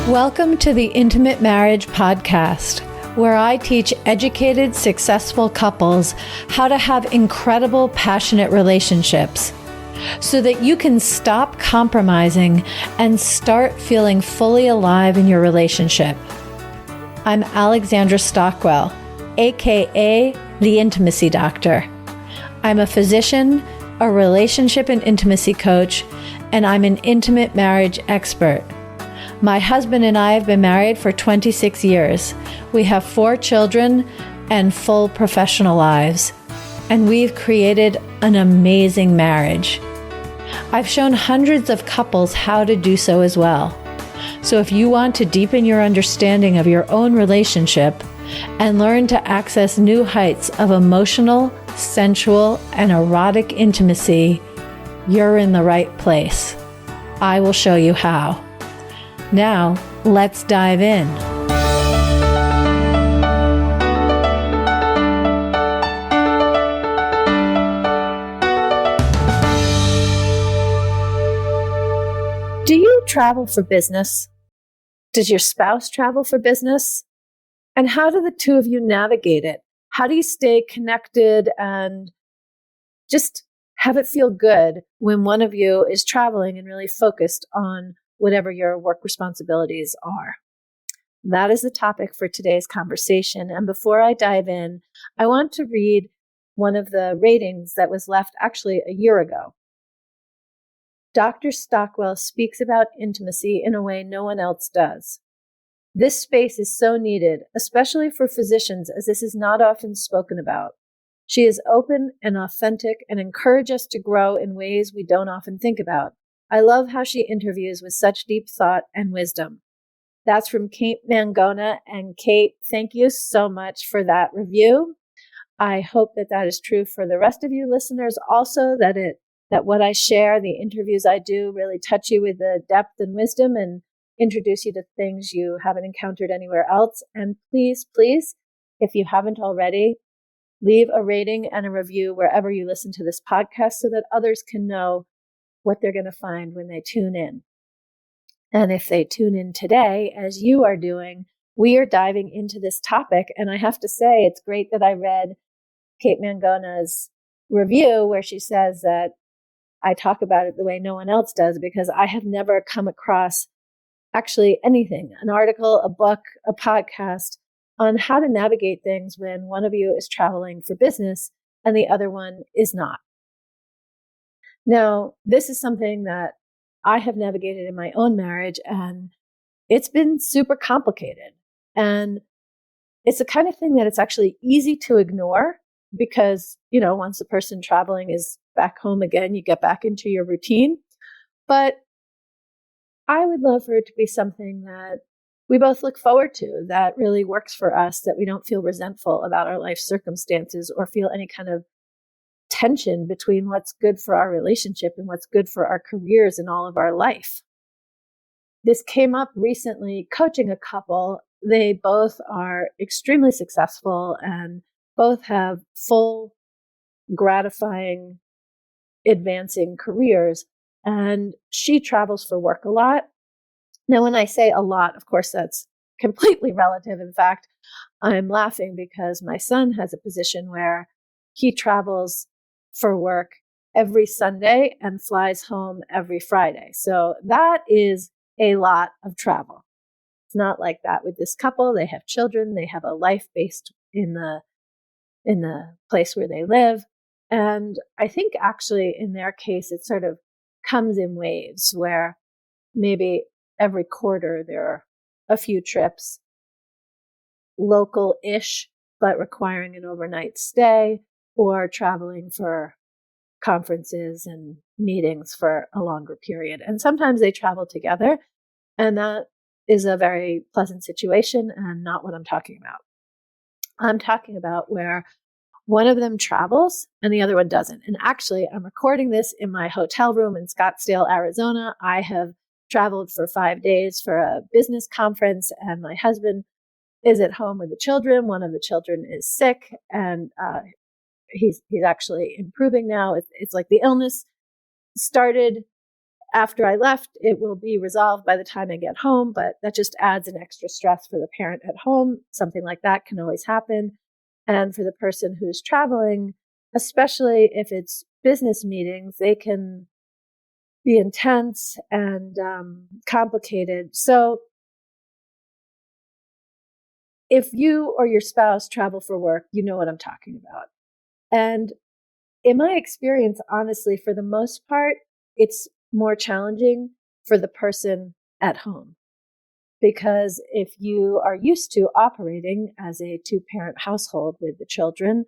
Welcome to the Intimate Marriage Podcast, where I teach educated, successful couples how to have incredible, passionate relationships so that you can stop compromising and start feeling fully alive in your relationship. I'm Alexandra Stockwell, aka the Intimacy Doctor. I'm a physician, a relationship and intimacy coach, and I'm an intimate marriage expert. My husband and I have been married for 26 years. We have 4 children and full professional lives, and we've created an amazing marriage. I've shown hundreds of couples how to do so as well. So if you want to deepen your understanding of your own relationship and learn to access new heights of emotional, sensual, and erotic intimacy, you're in the right place. I will show you how. Now, let's dive in. Do you travel for business? Does your spouse travel for business? And how do the two of you navigate it? How do you stay connected and just have it feel good when one of you is traveling and really focused on whatever your work responsibilities are? That is the topic for today's conversation. And before I dive in, I want to read one of the ratings that was left actually a year ago. Dr. Stockwell speaks about intimacy in a way no one else does. This space is so needed, especially for physicians, as this is not often spoken about. She is open and authentic and encourages us to grow in ways we don't often think about. I love how she interviews with such deep thought and wisdom. That's from Kate Mangona. And Kate, thank you so much for that review. I hope that that is true for the rest of you listeners also, that what I share, the interviews I do, really touch you with the depth and wisdom and introduce you to things you haven't encountered anywhere else. And please, if you haven't already, leave a rating and a review wherever you listen to this podcast so that others can know what they're going to find when they tune in. And if they tune in today, as you are doing, we are diving into this topic. And I have to say, it's great that I read Kate Mangona's review where she says that I talk about it the way no one else does, because I have never come across actually anything, an article, a book, a podcast on how to navigate things when one of you is traveling for business and the other one is not. Now, this is something that I have navigated in my own marriage, and it's been super complicated. And it's the kind of thing that it's actually easy to ignore because, once the person traveling is back home again, you get back into your routine. But I would love for it to be something that we both look forward to, that really works for us, that we don't feel resentful about our life circumstances or feel any kind of tension between what's good for our relationship and what's good for our careers and all of our life. This came up recently coaching a couple. They both are extremely successful and both have full, gratifying, advancing careers. And she travels for work a lot. Now, when I say a lot, of course, that's completely relative. In fact, I'm laughing because my son has a position where he travels for work every Sunday and flies home every Friday. So that is a lot of travel. It's not like that with this couple. They have children. They have a life based in the place where they live. And I think actually in their case, it sort of comes in waves where maybe every quarter there are a few trips, local-ish, but requiring an overnight stay, or traveling for conferences and meetings for a longer period. And sometimes they travel together, and that is a very pleasant situation and not what I'm talking about. I'm talking about where one of them travels and the other one doesn't. And actually, I'm recording this in my hotel room in Scottsdale, Arizona. I have traveled for 5 days for a business conference, and my husband is at home with the children. One of the children is sick, and he's actually improving now. It's like the illness started after I left, it will be resolved by the time I get home, but that just adds an extra stress for the parent at home. Something like that can always happen. And for the person who's traveling, especially if it's business meetings, they can be intense and complicated. So if you or your spouse travel for work, you know what I'm talking about. And in my experience, honestly, for the most part, it's more challenging for the person at home. Because if you are used to operating as a two-parent household with the children,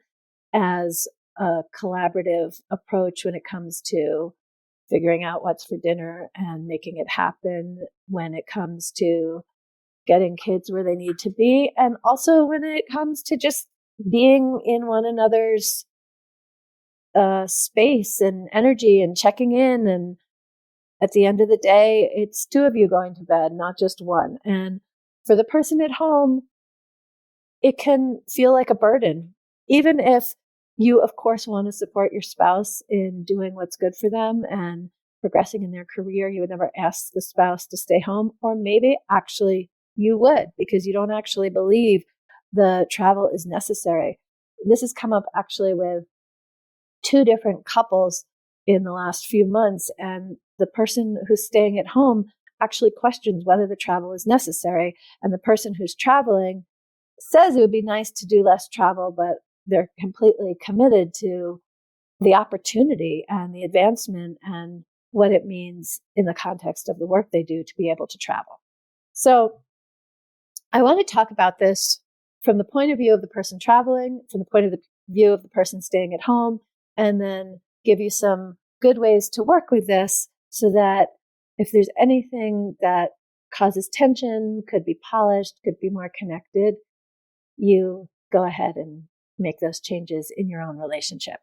as a collaborative approach when it comes to figuring out what's for dinner and making it happen, when it comes to getting kids where they need to be, and also when it comes to just being in one another's space and energy and checking in. And at the end of the day, it's two of you going to bed, not just one. And for the person at home, it can feel like a burden, even if you, of course, want to support your spouse in doing what's good for them and progressing in their career. You would never ask the spouse to stay home, or maybe actually you would, because you don't actually believe the travel is necessary. This has come up actually with two different couples in the last few months, and the person who's staying at home actually questions whether the travel is necessary, and the person who's traveling says it would be nice to do less travel, but they're completely committed to the opportunity and the advancement and what it means in the context of the work they do to be able to travel. So I want to talk about this from the point of view of the person traveling, from the point of view of the person staying at home, and then give you some good ways to work with this so that if there's anything that causes tension, could be polished, could be more connected, you go ahead and make those changes in your own relationship.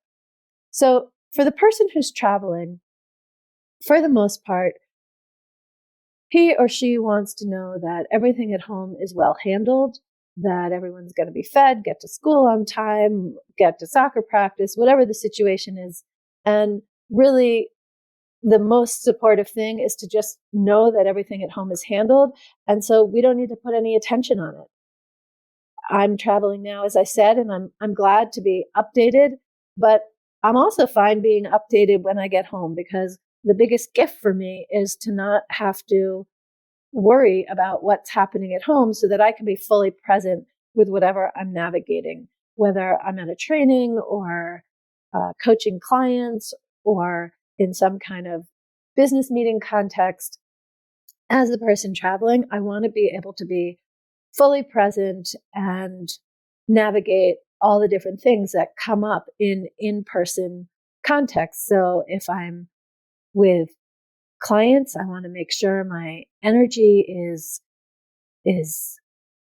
So for the person who's traveling, for the most part, he or she wants to know that everything at home is well handled, that everyone's going to be fed, get to school on time, get to soccer practice, whatever the situation is. And really, the most supportive thing is to just know that everything at home is handled. And so we don't need to put any attention on it. I'm traveling now, as I said, and I'm glad to be updated, but I'm also fine being updated when I get home, because the biggest gift for me is to not have to worry about what's happening at home so that I can be fully present with whatever I'm navigating, whether I'm at a training or coaching clients or in some kind of business meeting context. As the person traveling, I want to be able to be fully present and navigate all the different things that come up in in-person context. So if I'm with clients, I want to make sure my energy is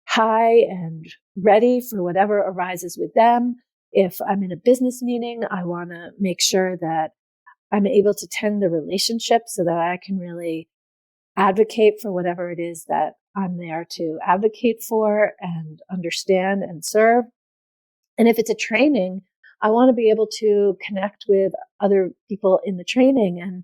high and ready for whatever arises with them. If I'm in a business meeting, I want to make sure that I'm able to tend the relationship so that I can really advocate for whatever it is that I'm there to advocate for and understand and serve. And if it's a training, I want to be able to connect with other people in the training. And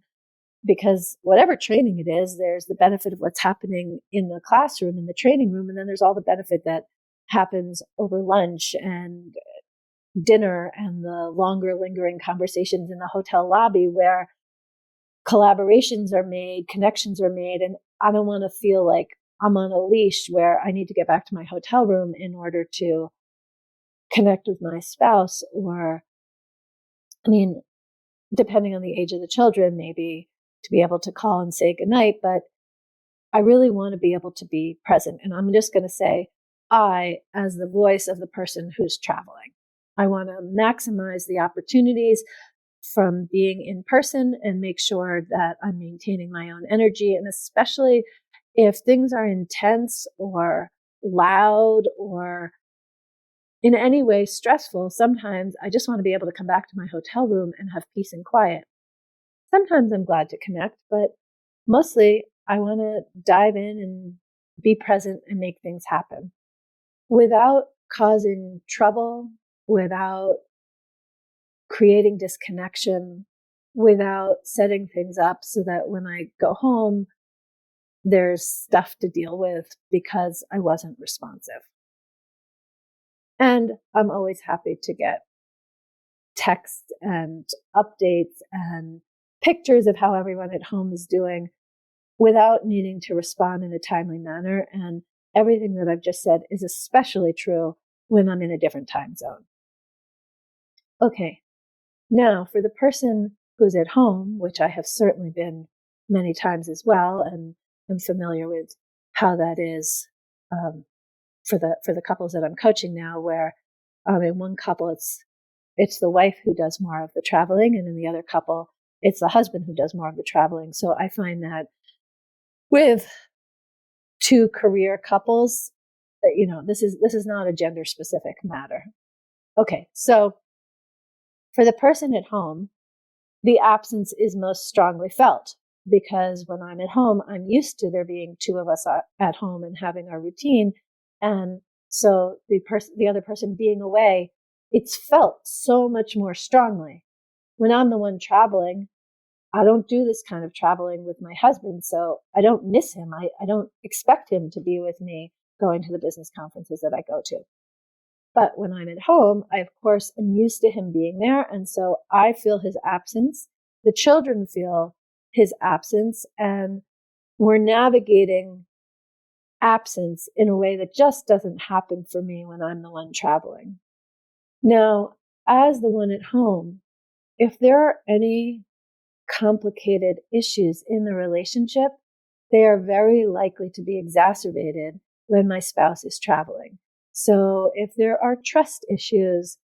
because whatever training it is, there's the benefit of what's happening in the classroom, in the training room, and then there's all the benefit that happens over lunch and dinner and the longer lingering conversations in the hotel lobby where collaborations are made, connections are made, and I don't want to feel like I'm on a leash where I need to get back to my hotel room in order to connect with my spouse, or, I mean, depending on the age of the children, maybe to be able to call and say goodnight, but I really want to be able to be present. And I'm just going to say, I, as the voice of the person who's traveling, I want to maximize the opportunities from being in person and make sure that I'm maintaining my own energy. And especially if things are intense or loud or in any way stressful, sometimes I just want to be able to come back to my hotel room and have peace and quiet. Sometimes I'm glad to connect, but mostly I want to dive in and be present and make things happen without causing trouble, without creating disconnection, without setting things up so that when I go home, there's stuff to deal with because I wasn't responsive. And I'm always happy to get texts and updates and pictures of how everyone at home is doing without needing to respond in a timely manner. And everything that I've just said is especially true when I'm in a different time zone. Okay, now for the person who's at home, which I have certainly been many times as well, and I'm familiar with how that is for the couples that I'm coaching now, where in one couple it's the wife who does more of the traveling, and in the other couple it's the husband who does more of the traveling. So I find that with two career couples, this is not a gender specific matter. Okay, so for the person at home, the absence is most strongly felt because when I'm at home, I'm used to there being two of us at home and having our routine. And so the other person being away, it's felt so much more strongly. When I'm the one traveling, I don't do this kind of traveling with my husband, so I don't miss him. I don't expect him to be with me going to the business conferences that I go to. But when I'm at home, I, of course, am used to him being there. And so I feel his absence. The children feel his absence. And we're navigating absence in a way that just doesn't happen for me when I'm the one traveling. Now, as the one at home, if there are any complicated issues in the relationship, they are very likely to be exacerbated when my spouse is traveling. So if there are trust issues,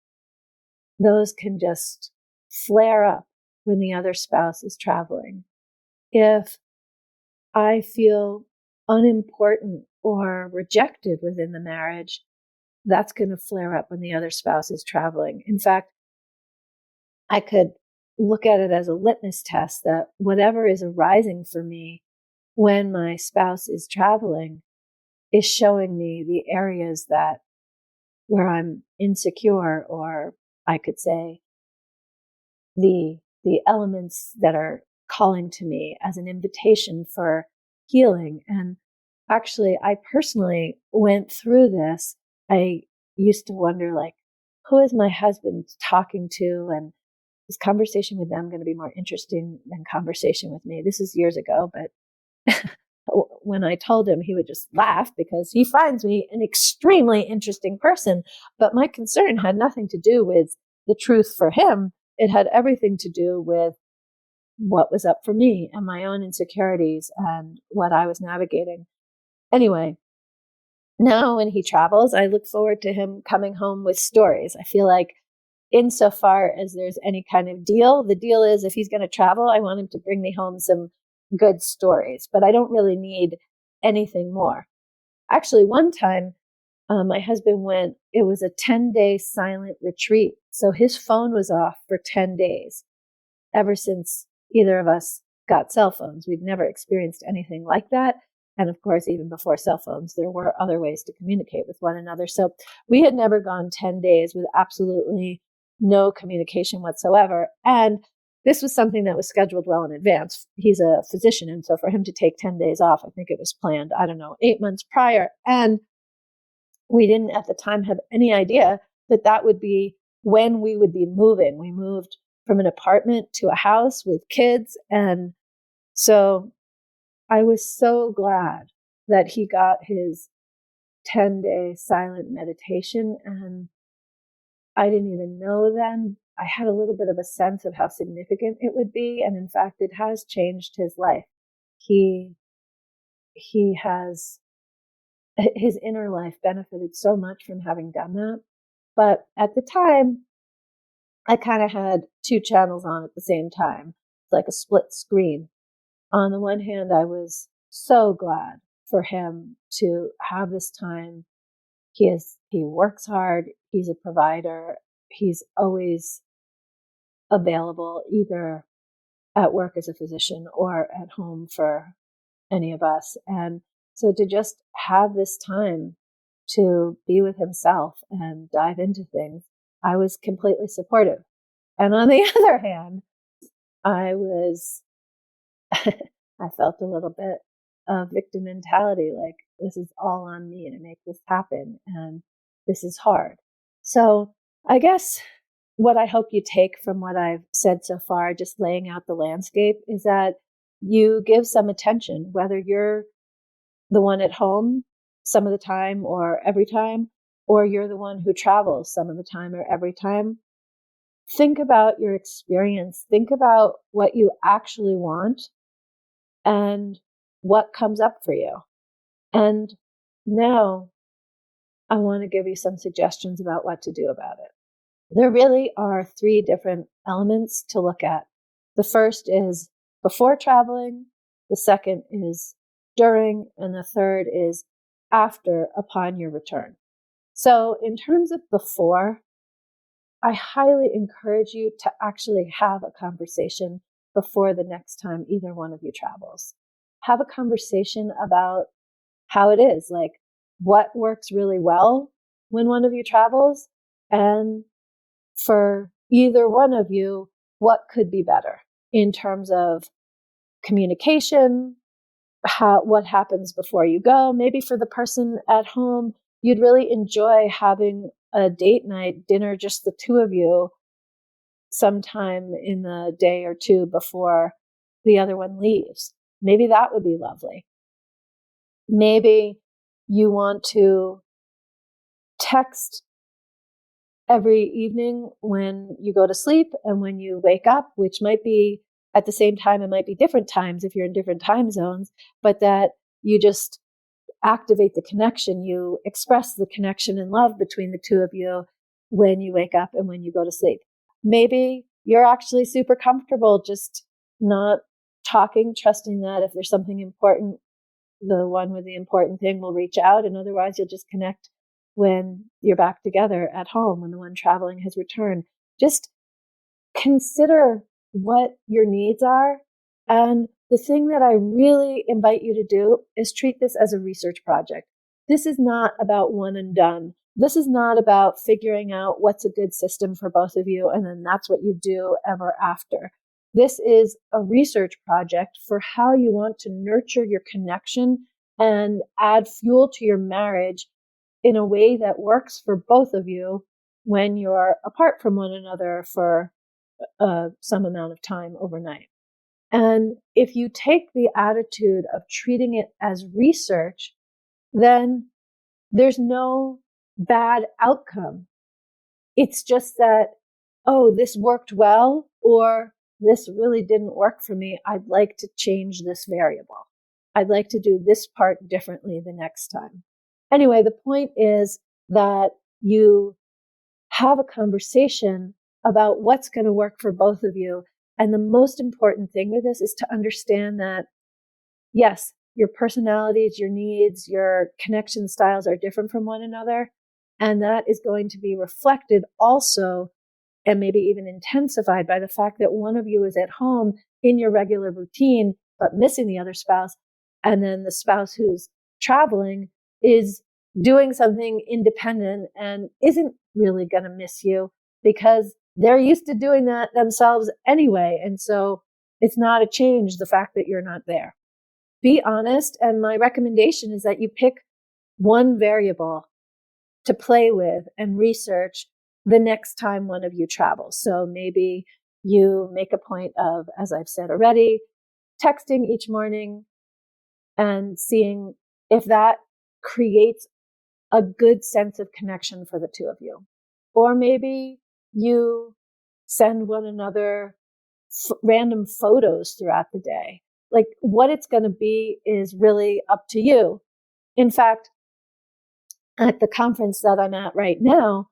those can just flare up when the other spouse is traveling. If I feel unimportant or rejected within the marriage, that's going to flare up when the other spouse is traveling. In fact, I could look at it as a litmus test that whatever is arising for me when my spouse is traveling is showing me the areas where I'm insecure, or I could say the elements that are calling to me as an invitation for healing. And actually, I personally went through this. I used to wonder, like, who is my husband talking to? And is conversation with them going to be more interesting than conversation with me? This is years ago, but when I told him, he would just laugh because he finds me an extremely interesting person. But my concern had nothing to do with the truth for him. It had everything to do with what was up for me and my own insecurities and what I was navigating. Anyway, now when he travels, I look forward to him coming home with stories. I feel like insofar as there's any kind of deal, the deal is if he's going to travel, I want him to bring me home some good stories, but I don't really need anything more. Actually, one time, my husband went, it was a 10-day silent retreat. So his phone was off for 10 days. Ever since either of us got cell phones, we'd never experienced anything like that. And of course, even before cell phones, there were other ways to communicate with one another. So we had never gone 10 days with absolutely no communication whatsoever. And this was something that was scheduled well in advance. He's a physician. And so for him to take 10 days off, I think it was planned, 8 months prior. And we didn't at the time have any idea that would be when we would be moving. We moved from an apartment to a house with kids. And so I was so glad that he got his 10-day silent meditation. And I didn't even know then. I had a little bit of a sense of how significant it would be. And in fact, it has changed his life. He has, his inner life benefited so much from having done that. But at the time, I kind of had two channels on at the same time. It's like a split screen. On the one hand, I was so glad for him to have this time. He works hard. He's a provider. He's always available, either at work as a physician or at home for any of us. And so to just have this time to be with himself and dive into things, I was completely supportive. And on the other hand, I was, I felt a little bit of victim mentality, like this is all on me to make this happen and this is hard. So I guess what I hope you take from what I've said so far, just laying out the landscape, is that you give some attention, whether you're the one at home some of the time or every time, or you're the one who travels some of the time or every time. Think about your experience. Think about what you actually want and what comes up for you. And now I want to give you some suggestions about what to do about it. There really are 3 different elements to look at. The first is before traveling, the second is during, and the third is after, upon your return. So in terms of before, I highly encourage you to actually have a conversation before the next time either one of you travels. Have a conversation about how it is, like what works really well when one of you travels, and for either one of you, what could be better in terms of communication, what happens before you go. Maybe for the person at home, you'd really enjoy having a date night dinner, just the 2 of you, sometime in the day or 2 before the other one leaves. Maybe that would be lovely. Maybe you want to text every evening when you go to sleep and when you wake up, which might be at the same time, it might be different times if you're in different time zones, but that you just activate the connection. You express the connection and love between the 2 of you when you wake up and when you go to sleep. Maybe you're actually super comfortable just not talking, trusting that if there's something important, the one with the important thing will reach out, and otherwise you'll just connect when you're back together at home, when the one traveling has returned. Just consider what your needs are. And the thing that I really invite you to do is treat this as a research project. This is not about one and done. This is not about figuring out what's a good system for both of you, and then that's what you do ever after. This is a research project for how you want to nurture your connection and add fuel to your marriage in a way that works for both of you when you're apart from one another for some amount of time overnight. And if you take the attitude of treating it as research, then there's no bad outcome. It's just that, oh, this worked well, or this really didn't work for me. I'd like to change this variable. I'd like to do this part differently the next time. Anyway, the point is that you have a conversation about what's going to work for both of you. And the most important thing with this is to understand that, yes, your personalities, your needs, your connection styles are different from one another. And that is going to be reflected also, and maybe even intensified, by the fact that one of you is at home in your regular routine, but missing the other spouse. And then the spouse who's traveling is doing something independent and isn't really going to miss you because they're used to doing that themselves anyway. And so it's not a change, the fact that you're not there. Be honest. And my recommendation is that you pick one variable to play with and research the next time one of you travels. So maybe you make a point of, as I've said already, texting each morning and seeing if that creates a good sense of connection for the 2 of you. Or maybe you send one another random photos throughout the day. Like, what it's going to be is really up to you. In fact, at the conference that I'm at right now,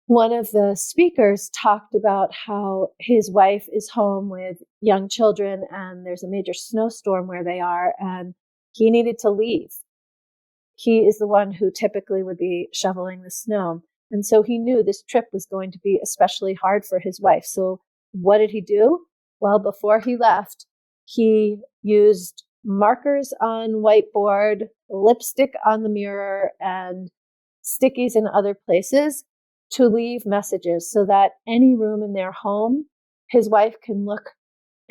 one of the speakers talked about how his wife is home with young children and there's a major snowstorm where they are, and he needed to leave. He is the one who typically would be shoveling the snow. And so he knew this trip was going to be especially hard for his wife. So what did he do? Well, before he left, he used markers on whiteboard, lipstick on the mirror, and stickies in other places to leave messages so that any room in their home, his wife can look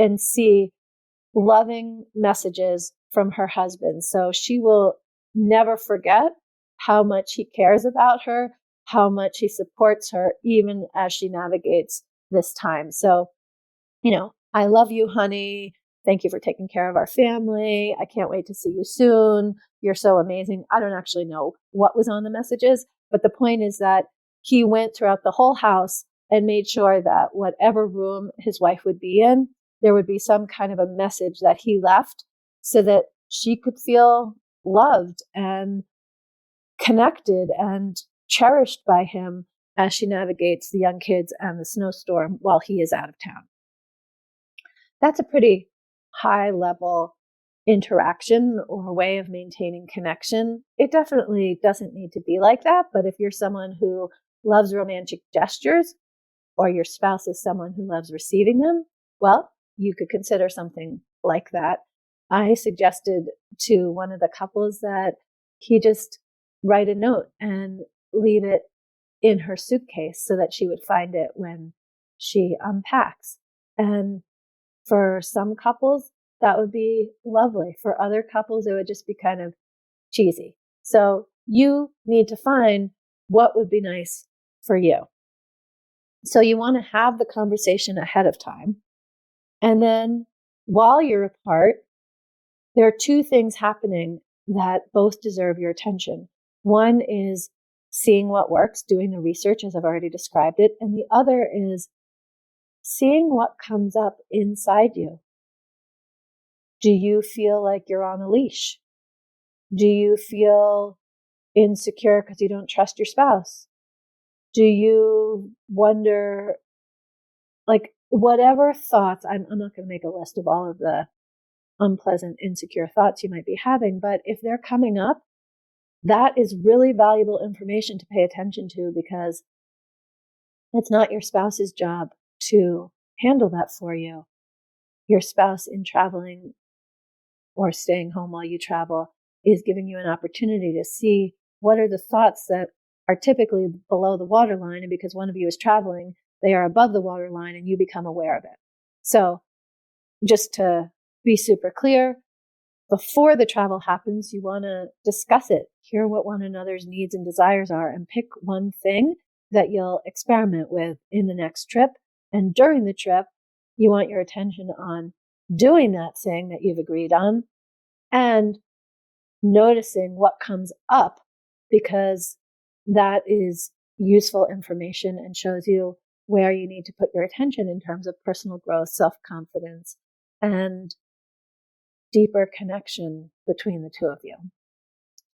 and see loving messages from her husband. So she will never forget how much he cares about her, how much he supports her, even as she navigates this time. So, I love you, honey. Thank you for taking care of our family. I can't wait to see you soon. You're so amazing. I don't actually know what was on the messages, but the point is that he went throughout the whole house and made sure that whatever room his wife would be in, there would be some kind of a message that he left so that she could feel loved and connected and cherished by him as she navigates the young kids and the snowstorm while he is out of town. That's a pretty high level interaction or way of maintaining connection. It definitely doesn't need to be like that, but if you're someone who loves romantic gestures, or your spouse is someone who loves receiving them, well, you could consider something like that. I suggested to one of the couples that he just write a note and leave it in her suitcase so that she would find it when she unpacks. And for some couples, that would be lovely. For other couples, it would just be kind of cheesy. So you need to find what would be nice for you. So you want to have the conversation ahead of time. And then while you're apart, there are two things happening that both deserve your attention. One is seeing what works, doing the research as I've already described it. And the other is seeing what comes up inside you. Do you feel like you're on a leash? Do you feel insecure because you don't trust your spouse? Do you wonder, like, whatever thoughts, I'm not going to make a list of all of the unpleasant, insecure thoughts you might be having, but if they're coming up, that is really valuable information to pay attention to, because it's not your spouse's job to handle that for you. Your spouse, in traveling or staying home while you travel, is giving you an opportunity to see what are the thoughts that are typically below the waterline, and because one of you is traveling, they are above the waterline and you become aware of it. So just to be super clear, before the travel happens, you want to discuss it, hear what one another's needs and desires are, and pick one thing that you'll experiment with in the next trip. And during the trip, you want your attention on doing that thing that you've agreed on and noticing what comes up, because that is useful information and shows you where you need to put your attention in terms of personal growth, self-confidence, and deeper connection between the two of you.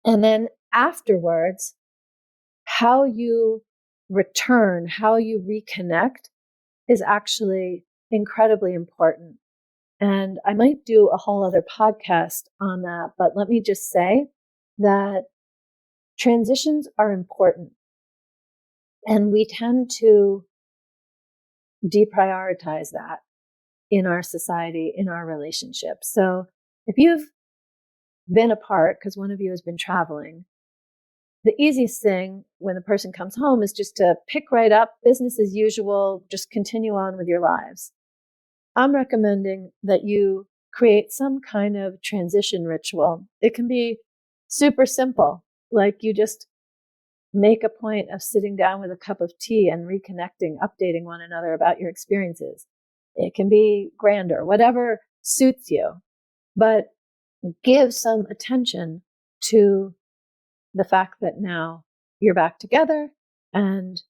And then afterwards, how you return, how you reconnect is actually incredibly important. And I might do a whole other podcast on that, but let me just say that transitions are important. And we tend to deprioritize that in our society, in our relationships. So if you've been apart because one of you has been traveling, the easiest thing when the person comes home is just to pick right up, business as usual, just continue on with your lives. I'm recommending that you create some kind of transition ritual. It can be super simple, like you just make a point of sitting down with a cup of tea and reconnecting, updating one another about your experiences. It can be grander, whatever suits you, but give some attention to the fact that now you're back together. And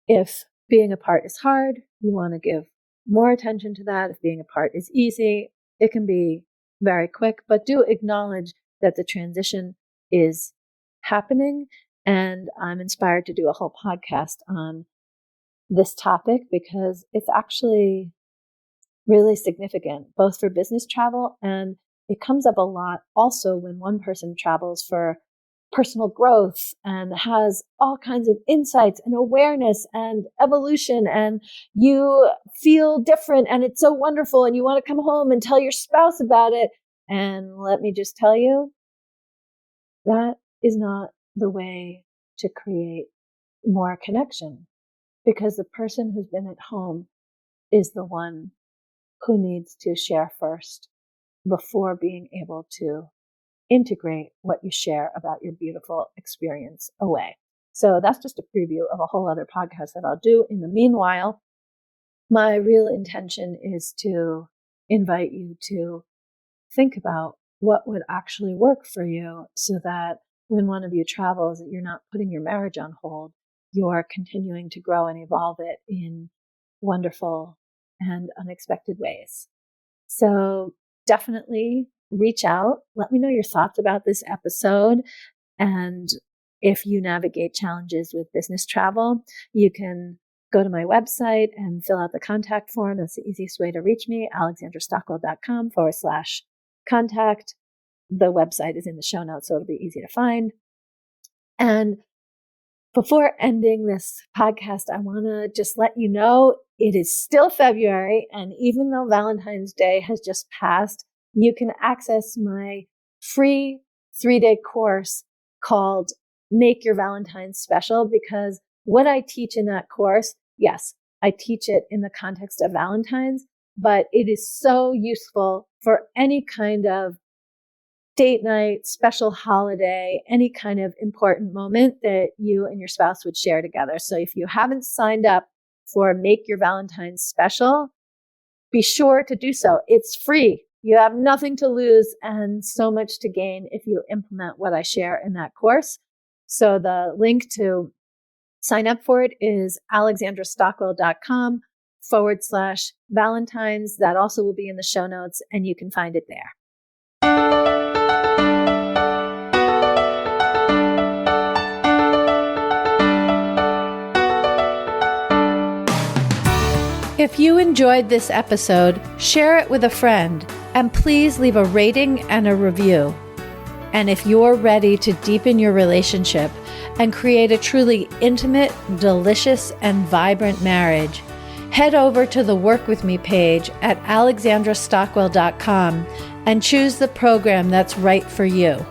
if being apart is hard, you want to give more attention to that. If being apart is easy, it can be very quick, but do acknowledge that the transition is happening. And I'm inspired to do a whole podcast on this topic because it's actually really significant, both for business travel, and it comes up a lot also when one person travels for personal growth and has all kinds of insights and awareness and evolution, and you feel different and it's so wonderful and you want to come home and tell your spouse about it. And let me just tell you, that is not the way to create more connection, because the person who's been at home is the one who needs to share first before being able to integrate what you share about your beautiful experience away. So that's just a preview of a whole other podcast that I'll do. In the meanwhile, my real intention is to invite you to think about what would actually work for you so that when one of you travels, you're not putting your marriage on hold. You're continuing to grow and evolve it in wonderful and unexpected ways. So definitely reach out. Let me know your thoughts about this episode. And if you navigate challenges with business travel, you can go to my website and fill out the contact form. That's the easiest way to reach me, alexandrastockwell.com/contact. The website is in the show notes, so it'll be easy to find. And before ending this podcast, I want to just let you know it is still February, and even though Valentine's Day has just passed, you can access my free 3-day course called Make Your Valentine's Special, because what I teach in that course, yes, I teach it in the context of Valentine's, but it is so useful for any kind of date night, special holiday, any kind of important moment that you and your spouse would share together. So if you haven't signed up for Make Your Valentine's Special, be sure to do so. It's free. You have nothing to lose and so much to gain if you implement what I share in that course. So the link to sign up for it is alexandrastockwell.com/Valentine's. That also will be in the show notes, and you can find it there. If you enjoyed this episode, share it with a friend, and please leave a rating and a review. And if you're ready to deepen your relationship and create a truly intimate, delicious, and vibrant marriage, head over to the Work With Me page at alexandrastockwell.com and choose the program that's right for you.